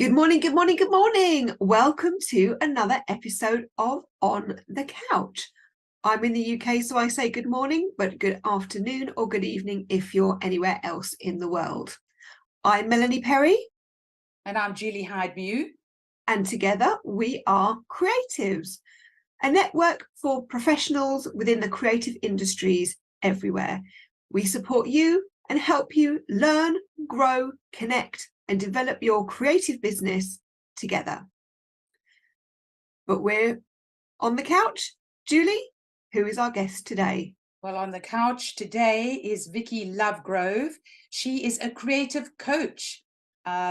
Good morning, good morning, good morning. Welcome to another episode of On the Couch. I'm in the UK, so I say good morning, but good afternoon or good evening if you're anywhere else in the world. I'm Melanie Perry. And I'm Julie Hyde-Mew. And together we are Creatives, a network for professionals within the creative industries everywhere. We support you and help you learn, grow, connect, and develop your creative business together. But we're on the couch. Julie, who is our guest today? Well, on the couch today is Vicki Lovegrove. She is a creative coach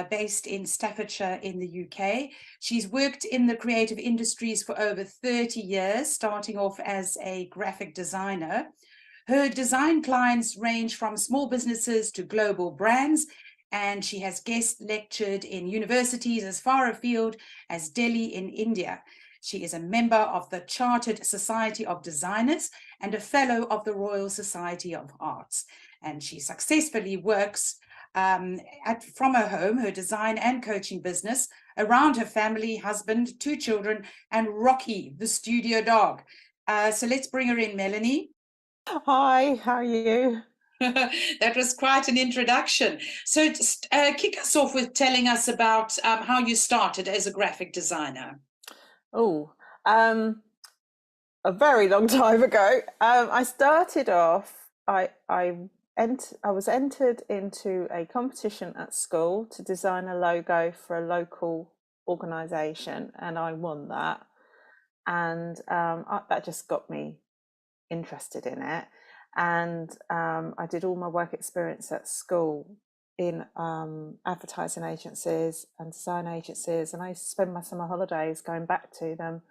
based in Staffordshire in the UK. She's worked in the creative industries for over 30 years, starting off as a graphic designer. Her design clients range from small businesses to global brands, and she has guest lectured in universities as far afield as Delhi in India. She is a member of the Chartered Society of Designers and a fellow of the Royal Society of Arts. And she successfully works from her home, her design and coaching business, around her family, husband, 2 children, and Rocky, the studio dog. So let's bring her in, Melanie. Hi, how are you? That was quite an introduction. So kick us off with telling us about how you started as a graphic designer. Oh, a very long time ago. I started off, I was entered into a competition at school to design a logo for a local organisation, and I won that. And that just got me interested in it. And I did all my work experience at school in advertising agencies and design agencies, and I used to spend my summer holidays going back to them.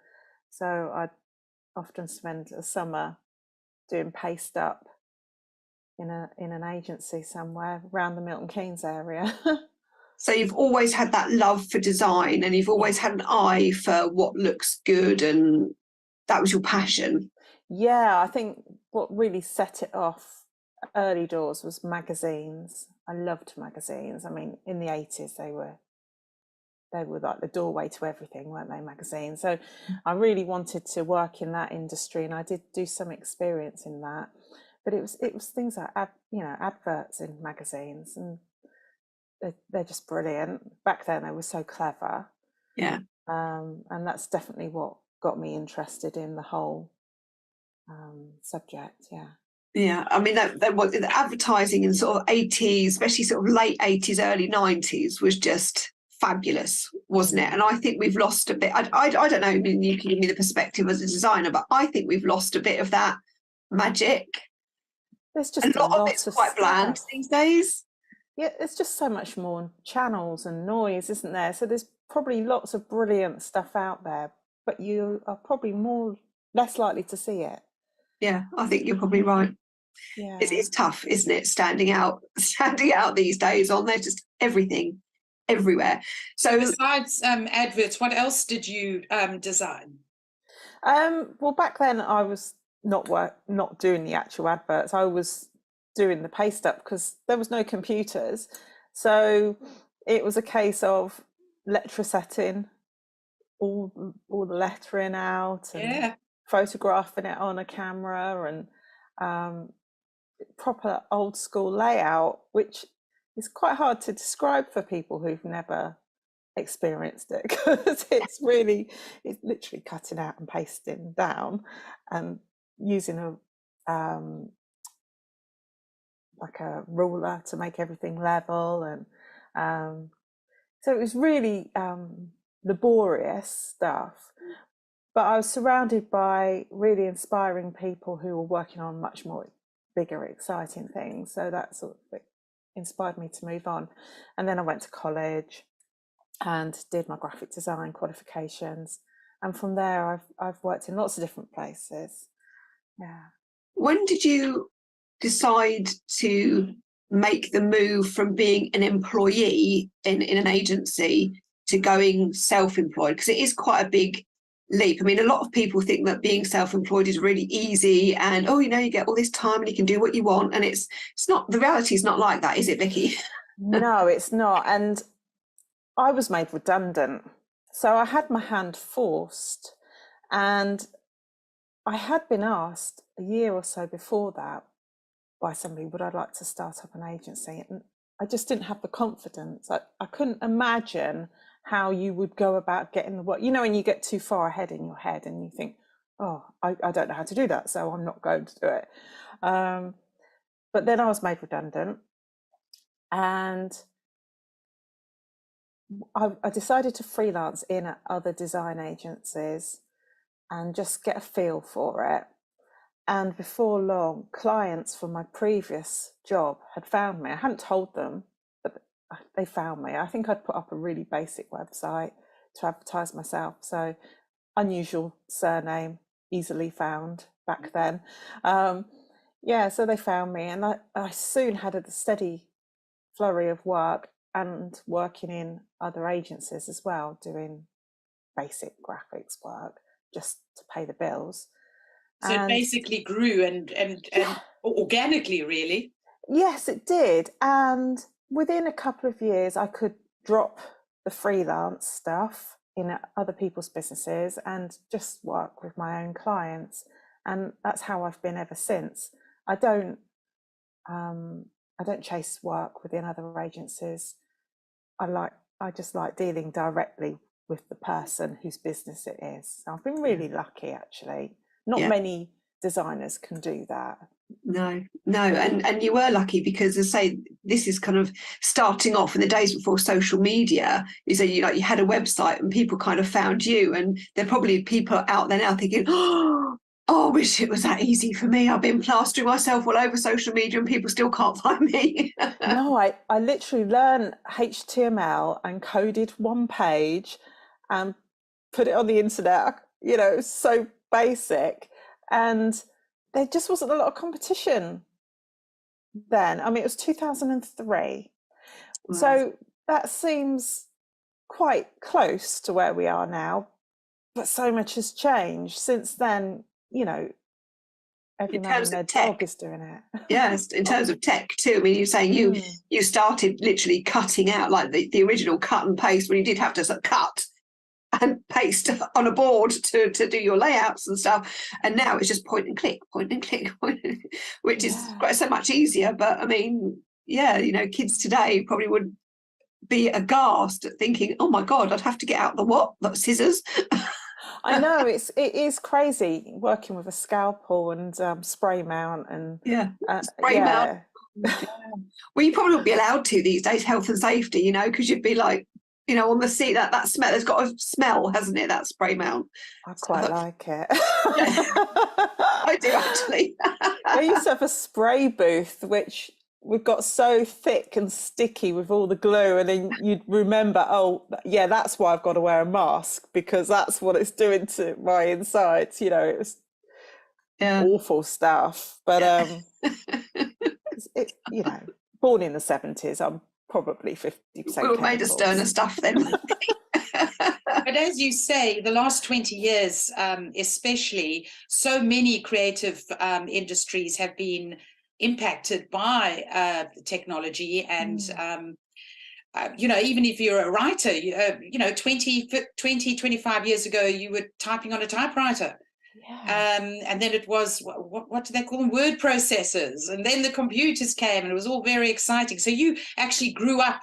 So I'd often spend a summer doing paste up in an agency somewhere around the Milton Keynes area. So you've always had that love for design, and you've always had an eye for what looks good, and that was your passion. Yeah, I think what really set it off early doors was magazines. I loved magazines. I mean, in the 80s, they were like the doorway to everything, weren't they, magazines? So I really wanted to work in that industry, and I did do some experience in that. But it was things like adverts in magazines, and they're just brilliant. Back then, they were so clever. Yeah. And that's definitely what got me interested in the whole subject. Yeah, I mean, that was the advertising in sort of 80s, especially sort of late 80s, early 90s, was just fabulous, wasn't it? And I think we've lost a bit. I don't know, I mean, you can give me the perspective as a designer, but I think we've lost a bit of that magic. There's just a lot of it's quite bland these days. Yeah, there's just so much more channels and noise, isn't there? So there's probably lots of brilliant stuff out there, but you are probably less likely to see it. Yeah, I think you're probably right. Yeah, it's tough, isn't it, standing out these days on there, just everything everywhere. So besides adverts, what else did you design? Well, back then I was not doing the actual adverts. I was doing the paste up because there was no computers, so it was a case of letter setting all the lettering out and photographing it on a camera, and proper old school layout, which is quite hard to describe for people who've never experienced it, because it's literally cutting out and pasting down and using like a ruler to make everything level, and so it was really laborious stuff. But I was surrounded by really inspiring people who were working on much more bigger, exciting things. So that sort of inspired me to move on. And then I went to college and did my graphic design qualifications. And from there, I've worked in lots of different places. Yeah. When did you decide to make the move from being an employee in an agency to going self-employed? Because it is quite a big leap. I mean, a lot of people think that being self-employed is really easy and, you get all this time and you can do what you want. And it's not, the reality is not like that, is it, Vicki? No, it's not. And I was made redundant. So I had my hand forced, and I had been asked a year or so before that by somebody, would I like to start up an agency? And I just didn't have the confidence. I couldn't imagine how you would go about getting the work. You know, when you get too far ahead in your head and you think, oh, I don't know how to do that, so I'm not going to do it. But then I was made redundant, and I decided to freelance in at other design agencies and just get a feel for it. And before long, clients from my previous job had found me. I hadn't told them, but they found me. I think I'd put up a really basic website to advertise myself. So unusual surname, easily found back then. So they found me, and I soon had a steady flurry of work and working in other agencies as well, doing basic graphics work just to pay the bills. So it basically grew and organically, really. Yes, it did. And within a couple of years, I could drop the freelance stuff in other people's businesses and just work with my own clients. And that's how I've been ever since. I don't chase work within other agencies. I just like dealing directly with the person whose business it is. So I've been really lucky, actually. Not many designers can do that. No, and you were lucky, because, as I say, this is kind of starting off in the days before social media. You say you had a website and people kind of found you, and there are probably people out there now thinking, oh, I wish it was that easy for me. I've been plastering myself all over social media and people still can't find me. No, I literally learned HTML and coded one page and put it on the internet. You know, it was so basic, and there just wasn't a lot of competition then. I mean, it was 2003. Wow. So that seems quite close to where we are now, but so much has changed since then. You know, every man and their dog is doing it. Yes, in terms of tech too. I mean, you're saying you started literally cutting out, like the original cut and paste, when you did have to sort of cut and paste on a board to do your layouts and stuff, and now it's just point and click, which is quite so much easier. But I mean, kids today probably would be aghast at thinking, oh my god, I'd have to get out the scissors. I know, it is crazy working with a scalpel and spray mount and spray mount. Well, you probably wouldn't be allowed to these days, health and safety, because you'd be like, on the seat, that smell, there's got a smell, hasn't it, that spray mount? I quite like it. I do, actually. I used to have a spray booth, which we've got so thick and sticky with all the glue, and then you'd remember, oh yeah, that's why I've got to wear a mask, because that's what it's doing to my insides. It was awful stuff. But born in the 70s, I'm probably 50% we were made of sterner stuff then. But as you say, the last 20 years especially, so many creative industries have been impacted by technology, and even if you're a writer, 25 years ago you were typing on a typewriter, and then it was what do they call them, word processors, and then the computers came, and it was all very exciting. So you actually grew up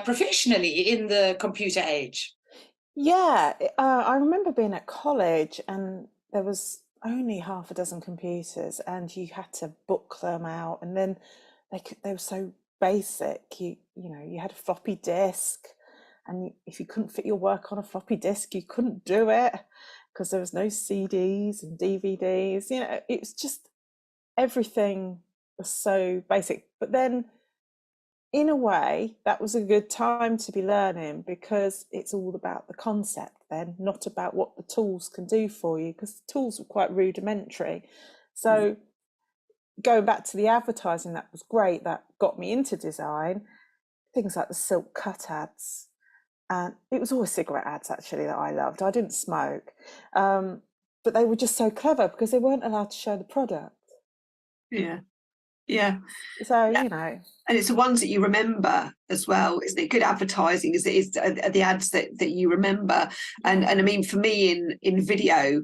professionally in the computer age. I remember being at college and there was only half a dozen computers, and you had to book them out, and then they were so basic. You had a floppy disk, and if you couldn't fit your work on a floppy disk, you couldn't do it, because there was no CDs and DVDs. It was just, everything was so basic. But then in a way, that was a good time to be learning, because it's all about the concept then, not about what the tools can do for you, because the tools were quite rudimentary. So going back to the advertising, that was great. That got me into design. Things like the silk cut ads. And it was always cigarette ads, actually, that I loved. I didn't smoke. But they were just so clever, because they weren't allowed to show the product. Yeah. Yeah. So, Yeah. you know. And it's the ones that you remember as well, isn't it? Good advertising is the ads that you remember. And I mean, for me in video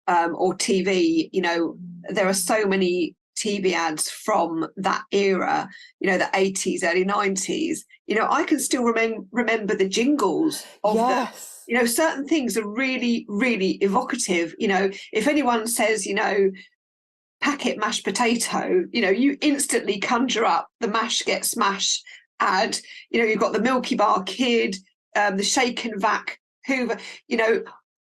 or TV, you know, there are so many TV ads from that era, you know, the 80s, early 90s. You know, I can still remember the jingles of Yes. you know, certain things are really, really evocative. You know, if anyone says, you know, packet mashed potato, you know, you instantly conjure up the mash gets smashed ad. You know, you've got the Milky Bar Kid, the Shake and Vac Hoover, you know,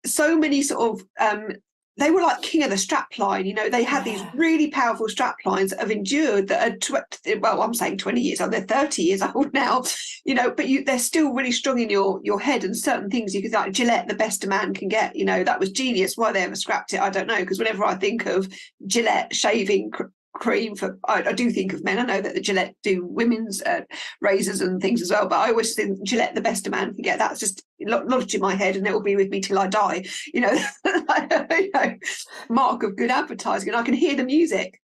so many sort of they were like king of the strap line. You know, they had these really powerful strap lines that have endured that are well, I'm saying 20 years old, they're 30 years old now, you know, but they're still really strong in your head. And certain things you could, like Gillette, the best a man can get, you know, that was genius. Why they ever scrapped it, I don't know, because whenever I think of Gillette shaving cream for, I do think of men. I know that the Gillette do women's razors and things as well, but I always think Gillette, the best a man can get. That's just lodged in my head, and it will be with me till I die. You know, you know, mark of good advertising. And I can hear the music,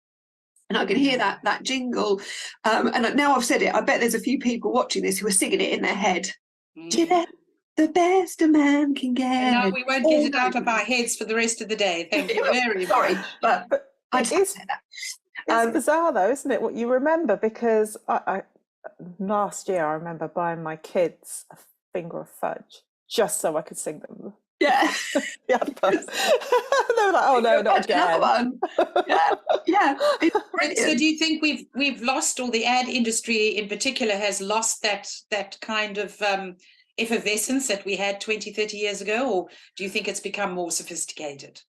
and I can hear that jingle. And now I've said it, I bet there's a few people watching this who are singing it in their head. Gillette, the best a man can get. No, we won't get it out of our heads for the rest of the day. Thank you very much. But I just say that. It's bizarre though, isn't it, what you remember? Because I last year I remember buying my kids a finger of fudge just so I could sing them. Yeah. The adverts. They were like, oh no, not again. One. Yeah. So do you think we've lost, or the ad industry in particular has lost that kind of effervescence that we had 20, 30 years ago, or do you think it's become more sophisticated?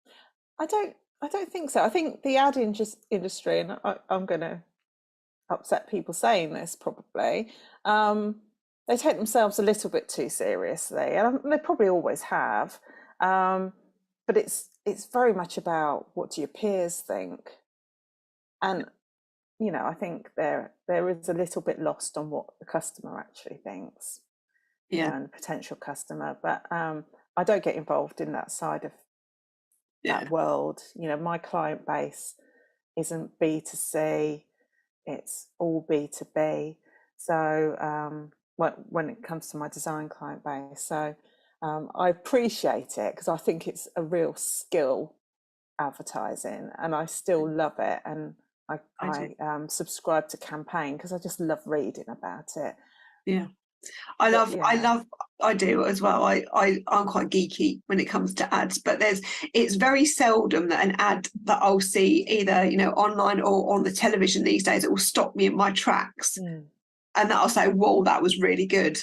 I don't think so. I think the ad industry, and I'm going to upset people saying this probably, they take themselves a little bit too seriously, and they probably always have. But it's very much about, what do your peers think? And you know, I think there is a little bit lost on what the customer actually thinks, you know, and the potential customer. But I don't get involved in that side of that world. You know, my client base isn't B2C, it's all B2B. So when it comes to my design client base, so I appreciate it, because I think it's a real skill, advertising, and I still love it. And I subscribe to Campaign because I just love reading about it. Yeah. I do as well. I'm quite geeky when it comes to ads, but it's very seldom that an ad that I'll see either, you know, online or on the television these days, it will stop me in my tracks, and that I'll say, whoa, that was really good.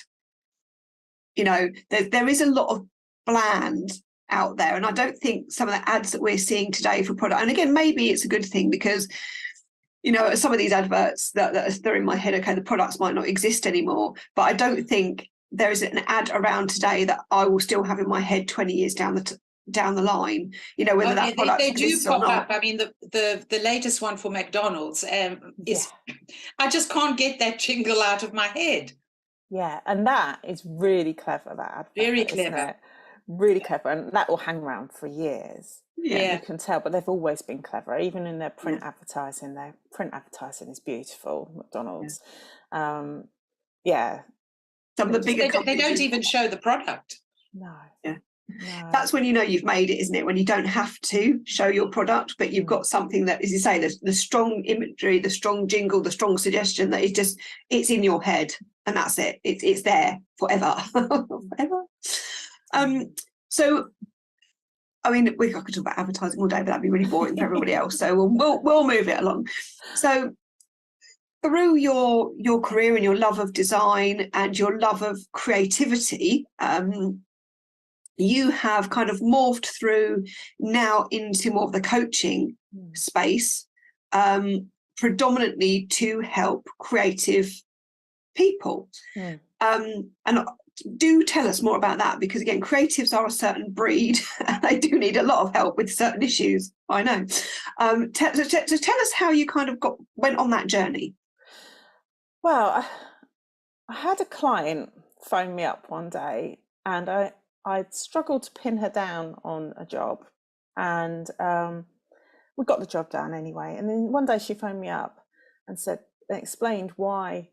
You know, there is a lot of bland out there, and I don't think some of the ads that we're seeing today for product, and again, maybe it's a good thing, because you know, some of these adverts they're in my head, okay, the products might not exist anymore, but I don't think there is an ad around today that I will still have in my head 20 years down the line, you know, whether that product exists or not. They do pop up. I mean, the latest one for McDonald's is, I just can't get that jingle out of my head. Yeah, and that is really clever, that advert. Very clever. Isn't it? Really clever, and that will hang around for years. Yeah, you can tell, but they've always been clever, even in their print advertising. Their print advertising is beautiful, McDonald's. Some of the bigger companies, they don't even show the product. No. No. That's when you know you've made it, isn't it? When you don't have to show your product, but you've got something that, as you say, the strong imagery, the strong jingle, the strong suggestion that is just, it's in your head, and that's it. It's there forever. Forever. So, I mean, I could talk about advertising all day, but that'd be really boring for everybody else. So we'll move it along. So, through your career and your love of design and your love of creativity, you have kind of morphed through now into more of the coaching space, predominantly to help creative people. And do tell us more about that, because again, creatives are a certain breed and they do need a lot of help with certain issues, I know. So tell us how you kind of went on that journey. Well, I had a client phone me up one day, and I'd struggled to pin her down on a job, and we got the job done anyway. And then one day she phoned me up and explained why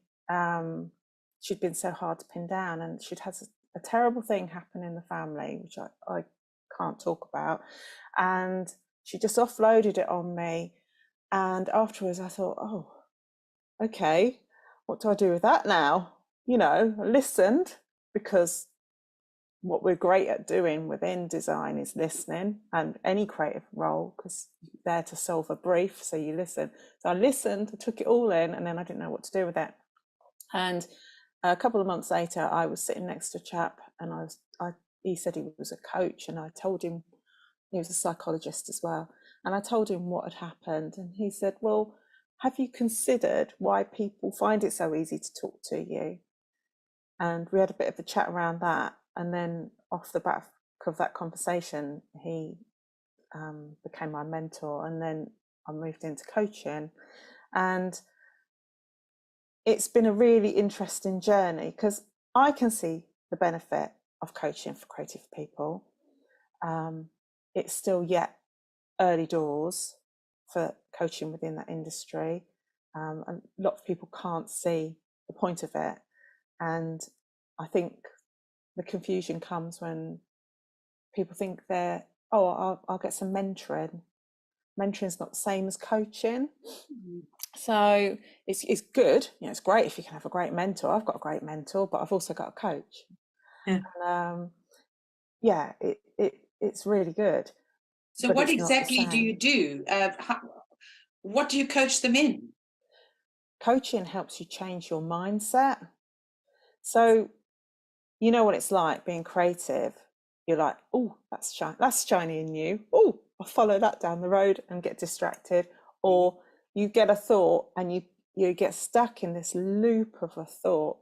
she'd been so hard to pin down, and she'd had a terrible thing happen in the family, which I can't talk about, and she just offloaded it on me. And afterwards I thought, oh, okay, what do I do with that now? You know, I listened, because what we're great at doing within design is listening, and any creative role, because you're there to solve a brief, so you listen. So I listened, I took it all in, and then I didn't know what to do with it. And a couple of months later, I was sitting next to a chap, and he said he was a coach, and I told him, he was a psychologist as well, and I told him what had happened, and he said, well, have you considered why people find it so easy to talk to you? And we had a bit of a chat around that, and then off the back of that conversation, he became my mentor, and then I moved into coaching. And it's been a really interesting journey, because I can see the benefit of coaching for creative people. It's still yet early doors for coaching within that industry. And a lot of people can't see the point of it. And I think the confusion comes when people think I'll get some mentoring. Mentoring is not the same as coaching. So it's good, you know, it's great if you can have a great mentor. I've got a great mentor, but I've also got a coach. And, it's really good. So what exactly do you do? What do you coach them in? Coaching helps you change your mindset. So you know what it's like being creative. You're like, oh, that's shiny and new. Oh, I'll follow that down the road and get distracted. Or you get a thought and you get stuck in this loop of a thought.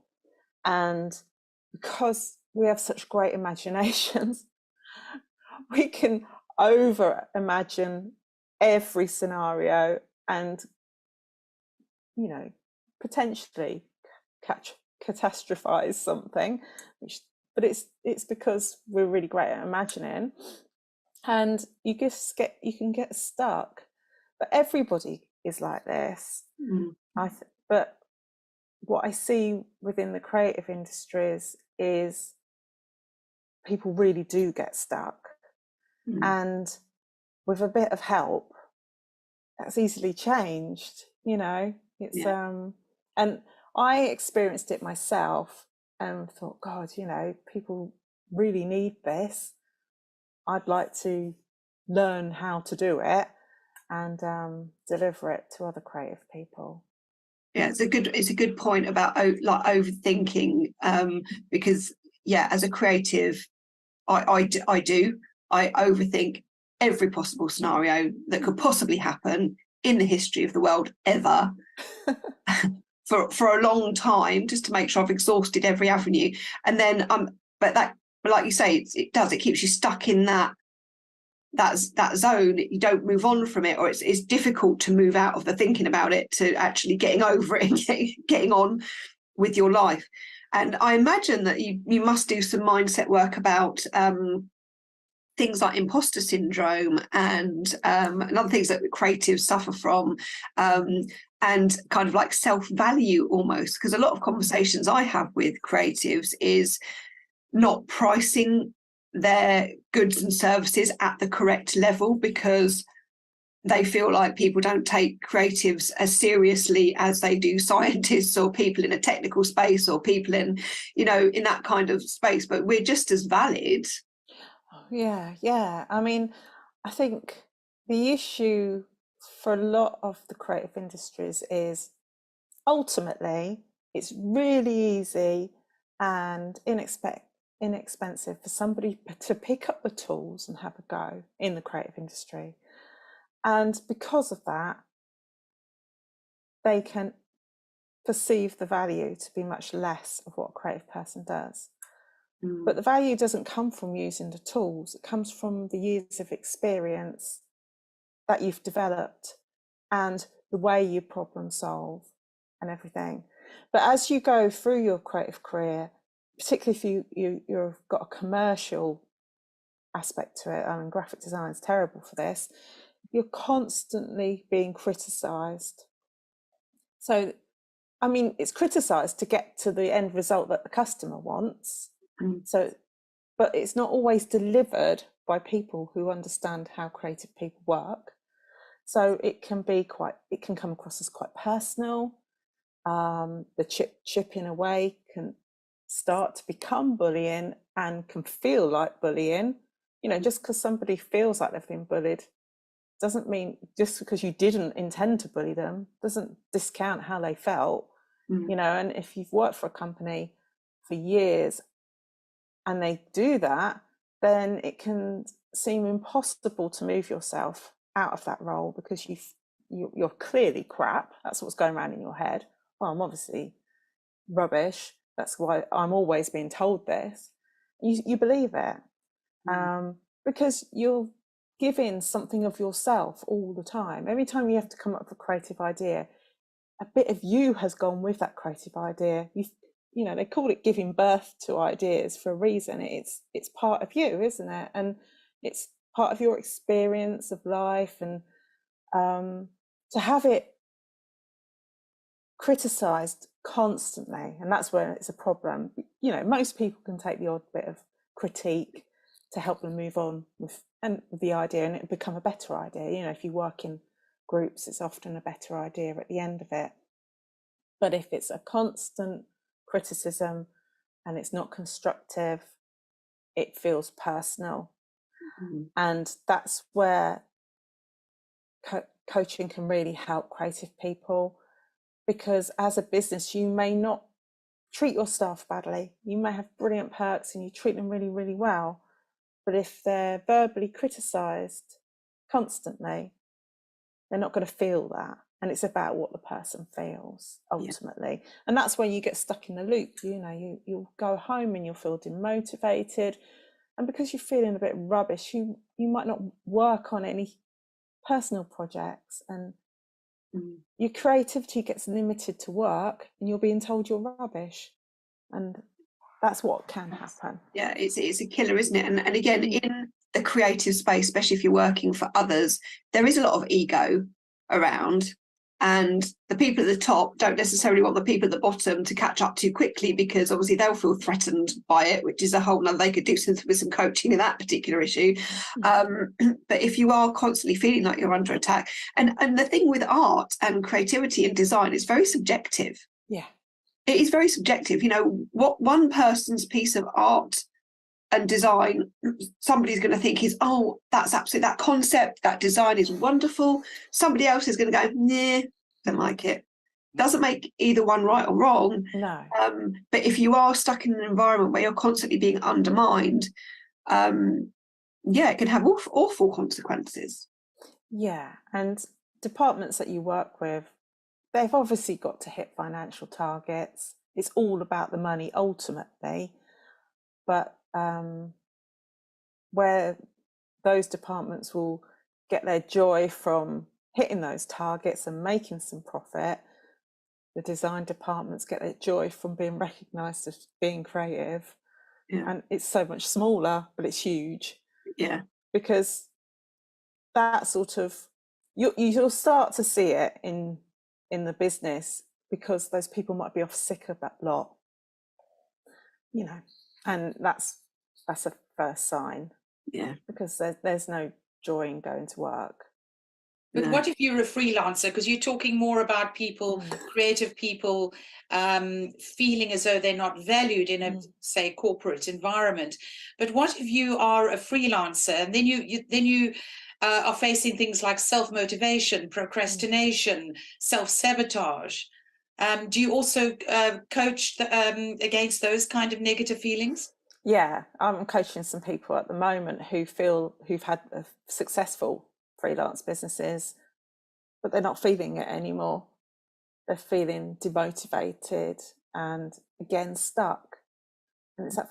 And because we have such great imaginations, we can over imagine every scenario and, you know, potentially catastrophize something, but it's because we're really great at imagining, and you can get stuck. But everybody is like this. But what I see within the creative industries is people really do get stuck, and with a bit of help, that's easily changed. You know, it's and I experienced it myself and thought, God, you know, people really need this. I'd like to learn how to do it and deliver it to other creative people. Yeah, it's a good point about like overthinking, because as a creative, I overthink every possible scenario that could possibly happen in the history of the world ever. for a long time, just to make sure I've exhausted every avenue. And then but like you say, it keeps you stuck in that zone. You don't move on from it, or it's difficult to move out of the thinking about it to actually getting over it and getting on with your life. And I imagine that you must do some mindset work about things like imposter syndrome and other things that creatives suffer from, and kind of like self-value almost, because a lot of conversations I have with creatives is not pricing their goods and services at the correct level, because they feel like people don't take creatives as seriously as they do scientists or people in a technical space or people in, you know, in that kind of space. But we're just as valid. Yeah. I mean, I think the issue for a lot of the creative industries is ultimately it's really easy and inexpensive for somebody to pick up the tools and have a go in the creative industry. And because of that, they can perceive the value to be much less of what a creative person does. But the value doesn't come from using the tools. It comes from the years of experience that you've developed and the way you problem solve and everything. But as you go through your creative career, particularly if you've got a commercial aspect to it, I mean, graphic design is terrible for this, you're constantly being criticised. So, I mean, it's criticised to get to the end result that the customer wants. So, but it's not always delivered by people who understand how creative people work. So it can come across as quite personal. The chipping away can start to become bullying and can feel like bullying. You know, just because somebody feels like they've been bullied doesn't mean, just because you didn't intend to bully them, doesn't discount how they felt. You know, and if you've worked for a company for years and they do that, then it can seem impossible to move yourself out of that role, because you're clearly crap. That's what's going around in your head. Well, I'm obviously rubbish. That's why I'm always being told this. You believe it, because you're giving something of yourself all the time. Every time you have to come up with a creative idea, a bit of you has gone with that creative idea. You know, they call it giving birth to ideas for a reason. It's part of you, isn't it? And it's part of your experience of life. And to have it criticised constantly, and that's where it's a problem. You know, most people can take the odd bit of critique to help them move on with the idea, and it become a better idea. You know, if you work in groups, it's often a better idea at the end of it. But if it's a constant criticism and it's not constructive, it feels personal. And that's where coaching can really help creative people, because as a business, you may not treat your staff badly. You may have brilliant perks and you treat them really, really well. But if they're verbally criticised constantly, they're not going to feel that. And it's about what the person feels ultimately. And that's where you get stuck in the loop. You know, you'll go home and you'll feel demotivated. And because you're feeling a bit rubbish, you might not work on any personal projects, and your creativity gets limited to work and you're being told you're rubbish. And that's what can happen. Yeah, it's a killer, isn't it? And again, in the creative space, especially if you're working for others, there is a lot of ego around, and the people at the top don't necessarily want the people at the bottom to catch up too quickly, because obviously they'll feel threatened by it, which is a whole nother, they could do with some coaching in that particular issue. But if you are constantly feeling like you're under attack, and the thing with art and creativity and design, it's very subjective. Yeah. It is very subjective. You know, what one person's piece of art and design, somebody's going to think is, oh, that's absolutely, that concept, that design is wonderful. Somebody else is going to go, nah, don't like it. Doesn't make either one right or wrong. No. But if you are stuck in an environment where you're constantly being undermined, it can have awful consequences. Yeah. And departments that you work with, they've obviously got to hit financial targets. It's all about the money ultimately. But where those departments will get their joy from hitting those targets and making some profit, the design departments get their joy from being recognised as being creative. And it's so much smaller, but it's huge. Yeah. Because that sort of, you'll start to see it in the business, because those people might be off sick of that lot, you know, and that's a first sign. Yeah. Because there's no joy in going to work. But what if you're a freelancer? Because you're talking more about people, creative people, feeling as though they're not valued in a, say, corporate environment. But what if you are a freelancer, and then you are facing things like self-motivation, procrastination, self-sabotage? Do you also coach against those kind of negative feelings? Yeah, I'm coaching some people at the moment who've had successful freelance businesses, but they're not feeling it anymore. They're feeling demotivated and again stuck. And it's that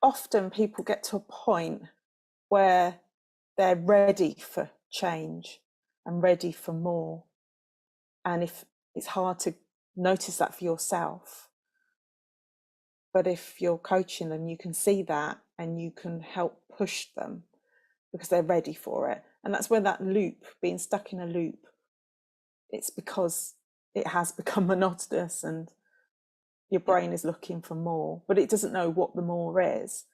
often people get to a point where they're ready for change and ready for more. And if it's hard to notice that for yourself, but if you're coaching them, you can see that and you can help push them because they're ready for it. And that's where that loop, being stuck in a loop, it's because it has become monotonous and your brain is looking for more, but it doesn't know what the more is.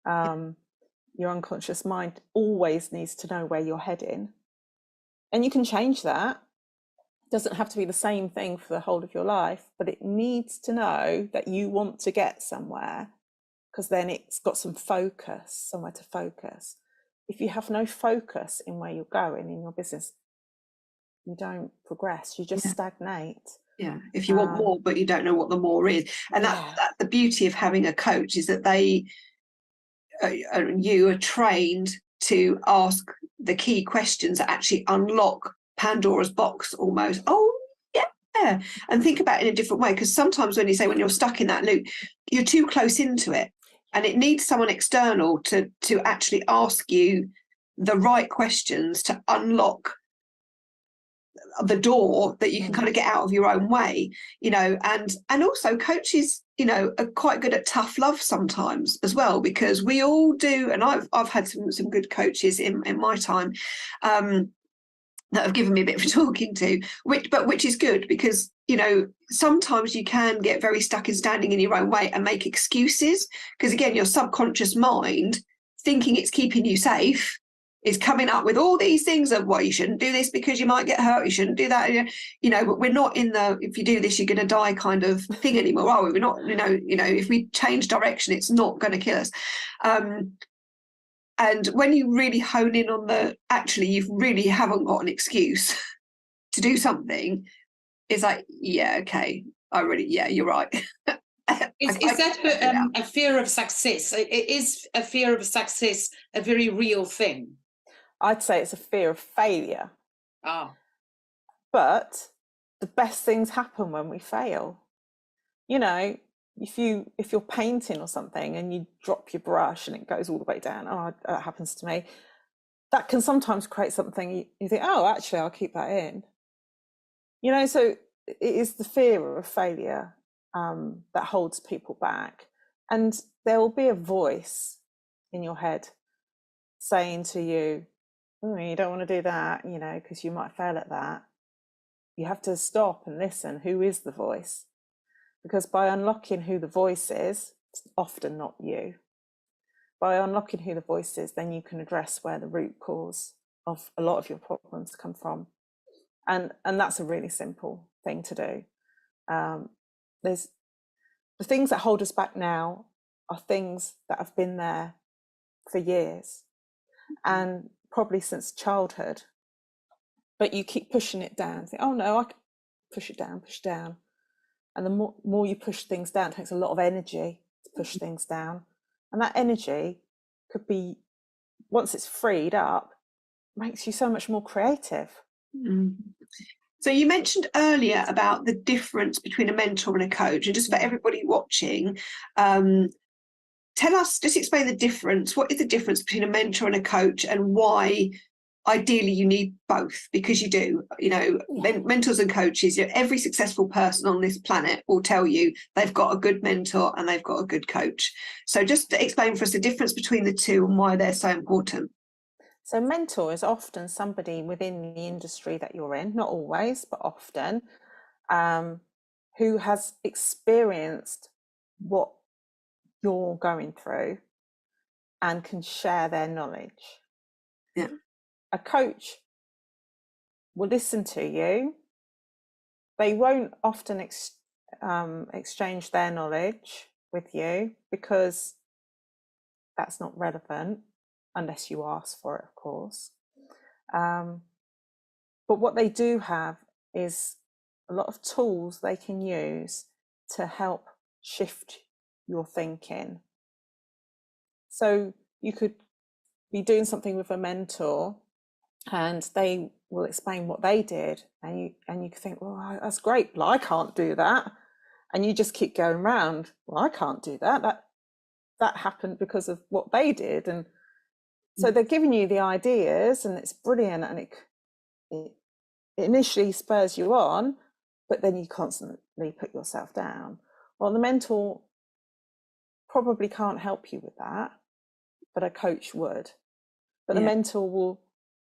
Your unconscious mind always needs to know where you're heading, and you can change that. It doesn't have to be the same thing for the whole of your life, but it needs to know that you want to get somewhere, because then it's got some focus, somewhere to focus. If you have no focus in where you're going in your business, you don't progress, you just stagnate. Yeah, if you want more, but you don't know what the more is. And that's the beauty of having a coach, is that you are trained to ask the key questions that actually unlock Pandora's box almost. Oh, yeah. And think about it in a different way, because sometimes when you're stuck in that loop, you're too close into it. And it needs someone external to actually ask you the right questions to unlock the door that you can kind of get out of your own way, and also coaches, are quite good at tough love sometimes as well, because we all do. And I've had some good coaches in my time that have given me a bit of a talking to, which is good, because sometimes you can get very stuck in standing in your own way and make excuses, because again, your subconscious mind, thinking it's keeping you safe, is coming up with all these things of, well, you shouldn't do this because you might get hurt, you shouldn't do that, but we're not in the, if you do this you're going to die kind of thing anymore, are we? We're not, if we change direction, it's not going to kill us. And when you really hone in on actually you really haven't got an excuse to do something, it's like, yeah, okay, you're right. Is that a fear of success? Is a fear of success a very real thing? I'd say it's a fear of failure. But the best things happen when we fail. If you're painting or something and you drop your brush and it goes all the way down, that happens to me. That can sometimes create something you think, oh, actually, I'll keep that in. So it is the fear of failure that holds people back. And there will be a voice in your head saying to you, you don't want to do that, because you might fail at that. You have to stop and listen. Who is the voice? Because by unlocking who the voice is, it's often not you. By unlocking who the voice is, then you can address where the root cause of a lot of your problems come from. And that's a really simple thing to do. There's the things that hold us back now are things that have been there for years and probably since childhood, but you keep pushing it down. Think, oh no, I can push it down. And the more you push things down, it takes a lot of energy to push things down. And that energy could be, once it's freed up, makes you so much more creative. So you mentioned earlier about the difference between a mentor and a coach, and just for everybody watching, just explain the difference. What is the difference between a mentor and a coach, and why ideally you need both? Because you do, mentors and coaches, every successful person on this planet will tell you they've got a good mentor and they've got a good coach. So just explain for us the difference between the two and why they're so important. So mentor is often somebody within the industry that you're in, not always, but often, who has experienced what you're going through and can share their knowledge. Yeah. A coach will listen to you. They won't often exchange their knowledge with you, because that's not relevant unless you ask for it, of course. But what they do have is a lot of tools they can use to help shift your thinking. So you could be doing something with a mentor and they will explain what they did, and you can think, well, that's great, well, I can't do that. And you just keep going round, well, I can't do that happened because of what they did. And so they're giving you the ideas and it's brilliant, and it initially spurs you on, but then you constantly put yourself down. Well, the mentor probably can't help you with that, but a coach would. But the mentor will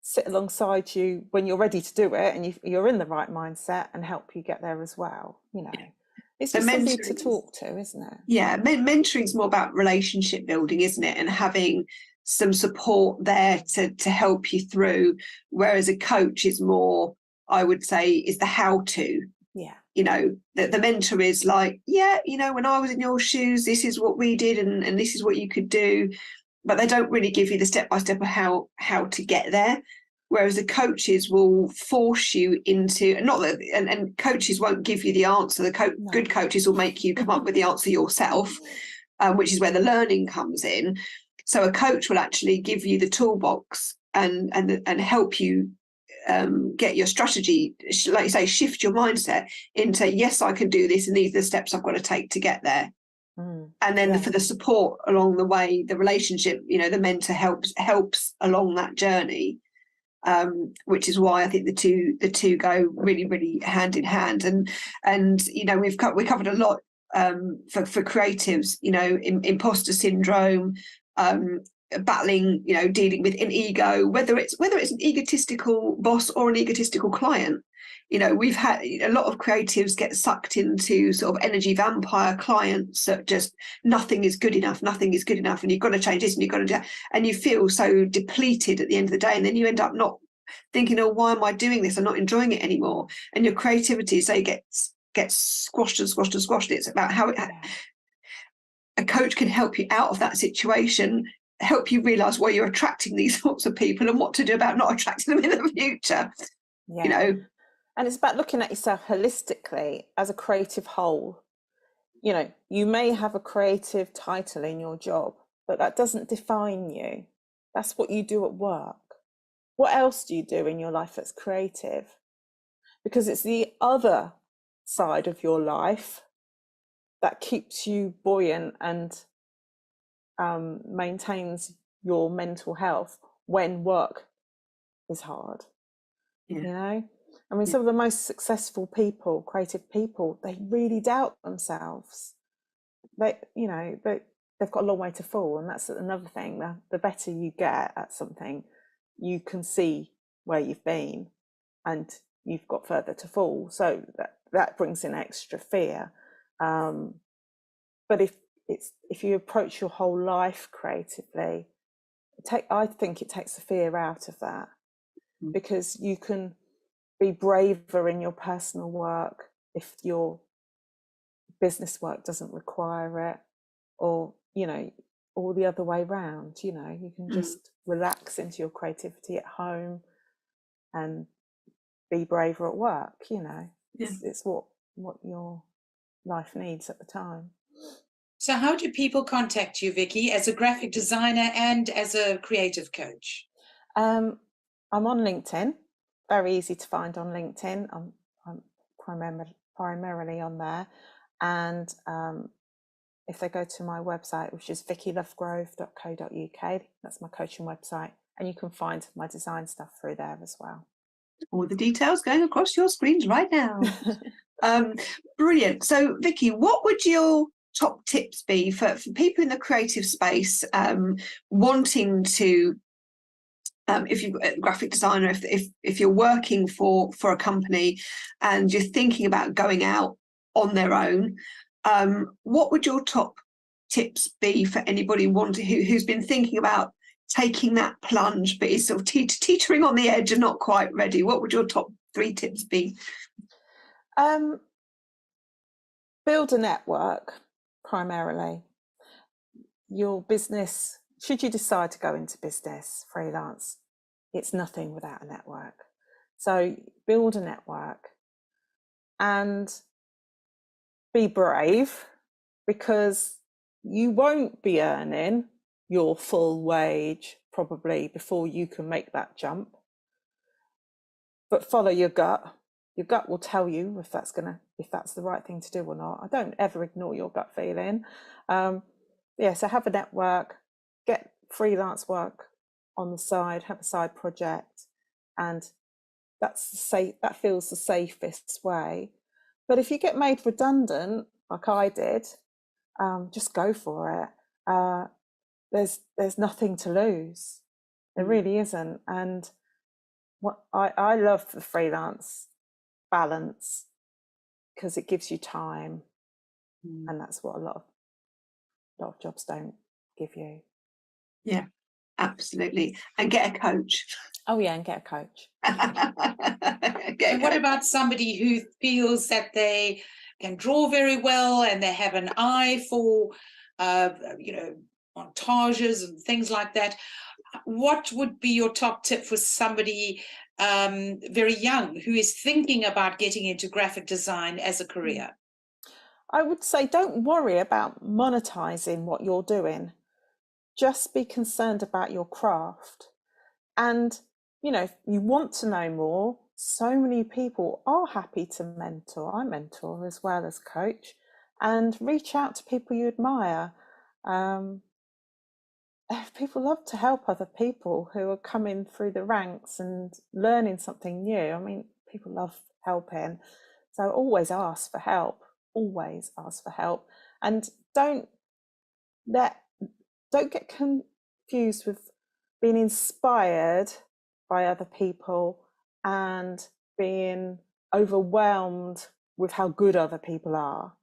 sit alongside you when you're ready to do it and you're in the right mindset and help you get there as well. You know, it's So just somebody to mentoring talk to, isn't it? Yeah, mentoring is more about relationship building, isn't it? And having some support there to help you through. Whereas a coach is more, I would say, is the how to. Yeah. You know, the mentor is like, yeah, you know, when I was in your shoes, this is what we did and this is what you could do. But they don't really give you the step-by-step of how to get there. Whereas the coaches will force you into, not that, and coaches won't give you the answer. No. Good coaches will make you come up with the answer yourself, which is where the learning comes in. So a coach will actually give you the toolbox and help you get your strategy, like you say, shift your mindset into, yes, I can do this, and these are the steps I've got to take to get there. And then for the support along the way, the relationship, you know, the mentor helps along that journey, which is why I think the two go really, really hand in hand. And you know, we covered a lot for creatives, you know, imposter syndrome, battling, you know, dealing with an ego, whether it's an egotistical boss or an egotistical client. You know, we've had a lot of creatives get sucked into sort of energy vampire clients that just nothing is good enough, and you've got to change this and you've got to do that, and you feel so depleted at the end of the day, and then you end up not thinking, oh, why am I doing this? I'm not enjoying it anymore, and your creativity, say, gets squashed and squashed and squashed. It's about how a coach can help you out of that situation, help you realize why you're attracting these sorts of people and what to do about not attracting them in the future. You know, and it's about looking at yourself holistically as a creative whole. You know, you may have a creative title in your job, but that doesn't define you. That's what you do at work. What else do you do in your life that's creative? Because it's the other side of your life that keeps you buoyant and maintains your mental health when work is hard. You know, I mean, some of the most successful people, creative people, they really doubt themselves. They've got a long way to fall, and that's another thing. The better you get at something, you can see where you've been, and you've got further to fall. So that brings in extra fear. But if you approach your whole life creatively, I think it takes the fear out of that, because you can be braver in your personal work if your business work doesn't require it, or, you know, or the other way around. You know, you can just relax into your creativity at home and be braver at work. You know, it's what your life needs at the time. So how do people contact you, Vicki, as a graphic designer and as a creative coach? I'm on LinkedIn. Very easy to find on LinkedIn. I'm primarily on there. And if they go to my website, which is vickylovegrove.co.uk, that's my coaching website, and you can find my design stuff through there as well. All the details going across your screens right now. Brilliant. So, Vicki, what would your top tips be for people in the creative space wanting to, if you're a graphic designer, if you're working for a company and you're thinking about going out on their own, what would your top tips be for anybody who's been thinking about taking that plunge but is sort of teetering on the edge and not quite ready? What would your top 3 tips be? Build a network, primarily. Your business, should you decide to go into business, freelance, it's nothing without a network. So build a network and be brave, because you won't be earning your full wage probably before you can make that jump. But follow your gut. Your gut will tell you if that's the right thing to do or not. I don't ever ignore your gut feeling. So have a network, get freelance work on the side, have a side project, and that feels the safest way. But if you get made redundant, like I did, just go for it. There's nothing to lose. There really isn't. And what I love the freelance balance, because it gives you time, and that's what a lot of jobs don't give you. Yeah, absolutely. And get a coach. Oh yeah, and get a coach. And what about somebody who feels that they can draw very well and they have an eye for, montages and things like that? What would be your top tip for somebody very young who is thinking about getting into graphic design as a career? I would say don't worry about monetizing what you're doing. Just be concerned about your craft. And, if you want to know more, so many people are happy to mentor. I mentor as well as coach, and reach out to people you admire. People love to help other people who are coming through the ranks and learning something new. I mean, people love helping. So always ask for help. Always ask for help. And don't get confused with being inspired by other people and being overwhelmed with how good other people are.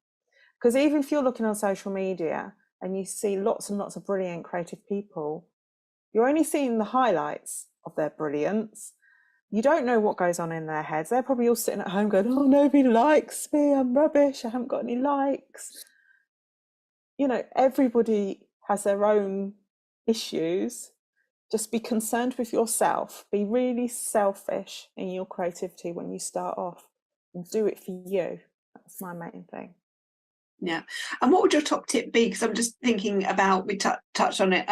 Because even if you're looking on social media and you see lots and lots of brilliant creative people, you're only seeing the highlights of their brilliance. You don't know what goes on in their heads. They're probably all sitting at home going, oh, nobody likes me, I'm rubbish, I haven't got any likes. Everybody has their own issues. Just be concerned with yourself. Be really selfish in your creativity when you start off, and do it for you. That's my main thing. Yeah. And what would your top tip be? Because I'm just thinking about, we touched on it,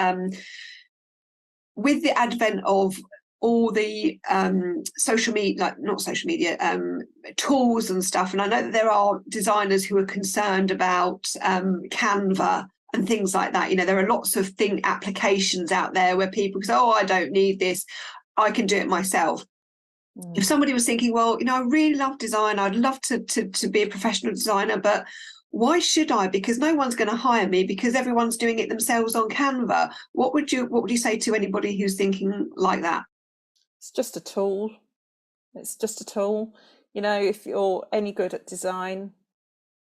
with the advent of all the social media, not social media, tools and stuff. And I know that there are designers who are concerned about Canva and things like that. There are lots of applications out there where people say, oh, I don't need this, I can do it myself. If somebody was thinking, well, I really love design, I'd love to be a professional designer, but why should I? Because no one's going to hire me because everyone's doing it themselves on Canva. What would you say to anybody who's thinking like that? It's just a tool. It's just a tool. If you're any good at design,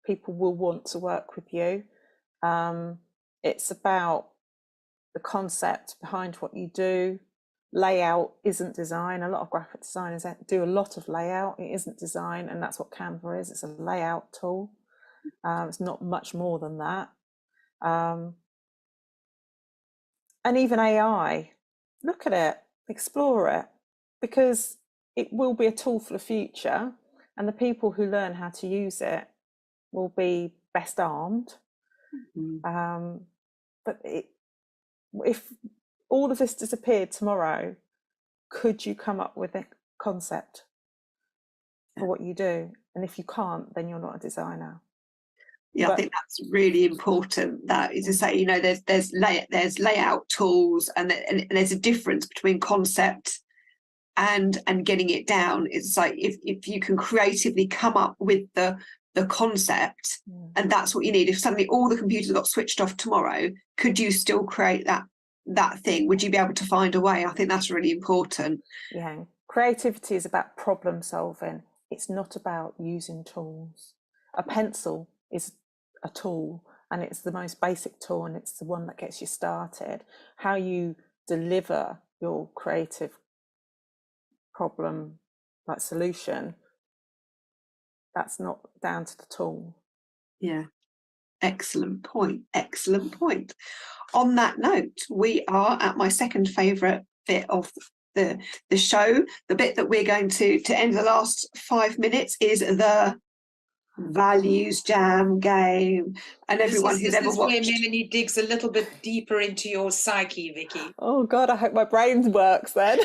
people will want to work with you. It's about the concept behind what you do. Layout isn't design. A lot of graphic designers do a lot of layout. It isn't design, and that's what Canva is. It's a layout tool. It's not much more than that. And even AI, look at it, explore it, because it will be a tool for the future, and the people who learn how to use it will be best armed. But if all of this disappeared tomorrow, could you come up with a concept for what you do? And if you can't, then you're not a designer. Yeah, I think that's really important. That is to say, there's layout tools, and there's a difference between concept and getting it down. It's like if you can creatively come up with the concept, and that's what you need. If suddenly all the computers got switched off tomorrow, could you still create that thing? Would you be able to find a way? I think that's really important. Yeah, creativity is about problem solving. It's not about using tools. A pencil is a tool, and it's the most basic tool, and it's the one that gets you started. How you deliver your creative problem, like solution, that's not down to the tool. Yeah, excellent point. On that note, we are at my second favourite bit of the show. The bit that we're going to end the last 5 minutes is the values jam game. And everyone who's ever watched, where Melanie digs a little bit deeper into your psyche, Vicky. Oh God, I hope my brain works then.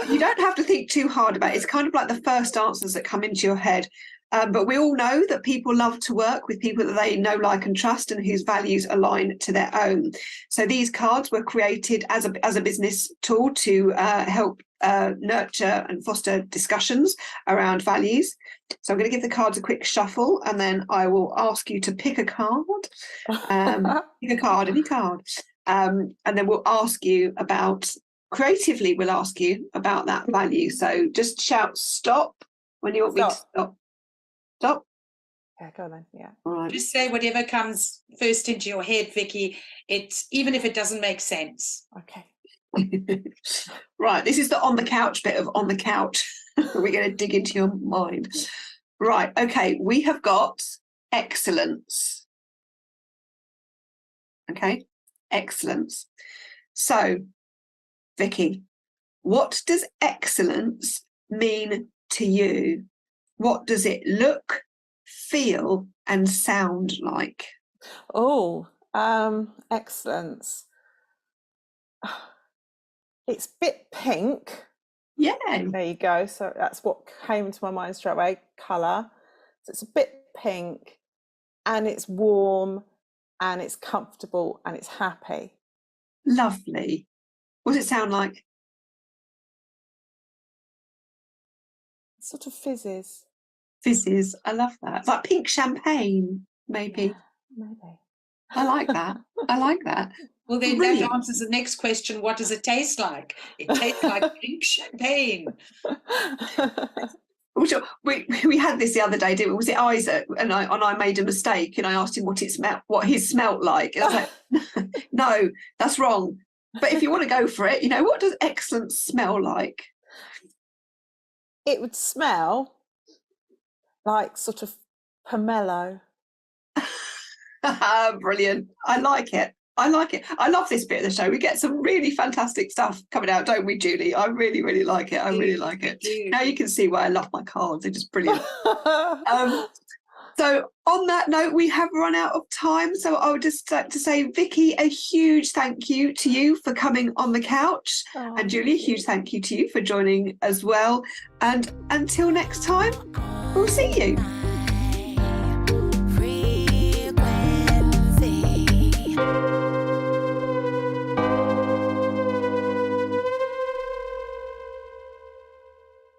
You don't have to think too hard about it. It's kind of like the first answers that come into your head. But we all know that people love to work with people that they know, like, and trust, and whose values align to their own. So these cards were created as a business tool to help nurture and foster discussions around values. So I'm going to give the cards a quick shuffle, and then I will ask you to pick a card. Pick a card, any card. And then we'll ask you about creatively we'll ask you about that value. So just shout stop when you want me to stop. Stop. Yeah, go on then. Yeah. All right. Just say whatever comes first into your head, Vicky. It's even if it doesn't make sense. Okay. Right, this is the on the couch bit of on the couch. We're going to dig into your mind. Right, okay, we have got excellence. Okay, excellence. So, Vicky, what does excellence mean to you? What does it look, feel, and sound like? Oh, excellence. It's a bit pink. Yeah. There you go. So that's what came to my mind straight away. Colour. So it's a bit pink, and it's warm, and it's comfortable, and it's happy. Lovely. What does it sound like? It sort of fizzes. Fizzes. I love that. It's like pink champagne, maybe. Yeah, maybe. I like that. I like that. Well, then Brilliant. that answers the next question. What does it taste like? It tastes like pink champagne. Which we had this the other day, didn't we? Was it Isaac? And I made a mistake, and I asked him what his smelt like. And I was like, no, that's wrong. But if you want to go for it, what does excellence smell like? It would smell like sort of pomelo. Brilliant. I like it. I like it. I love this bit of the show. We get some really fantastic stuff coming out, don't we, Julie? I really, really like it. I really like it. Now you can see why I love my cards. They're just brilliant. So on that note, we have run out of time. So I would just like to say, Vicky, a huge thank you to you for coming on the couch. And Julie, a huge thank you to you for joining as well. And until next time, we'll see you.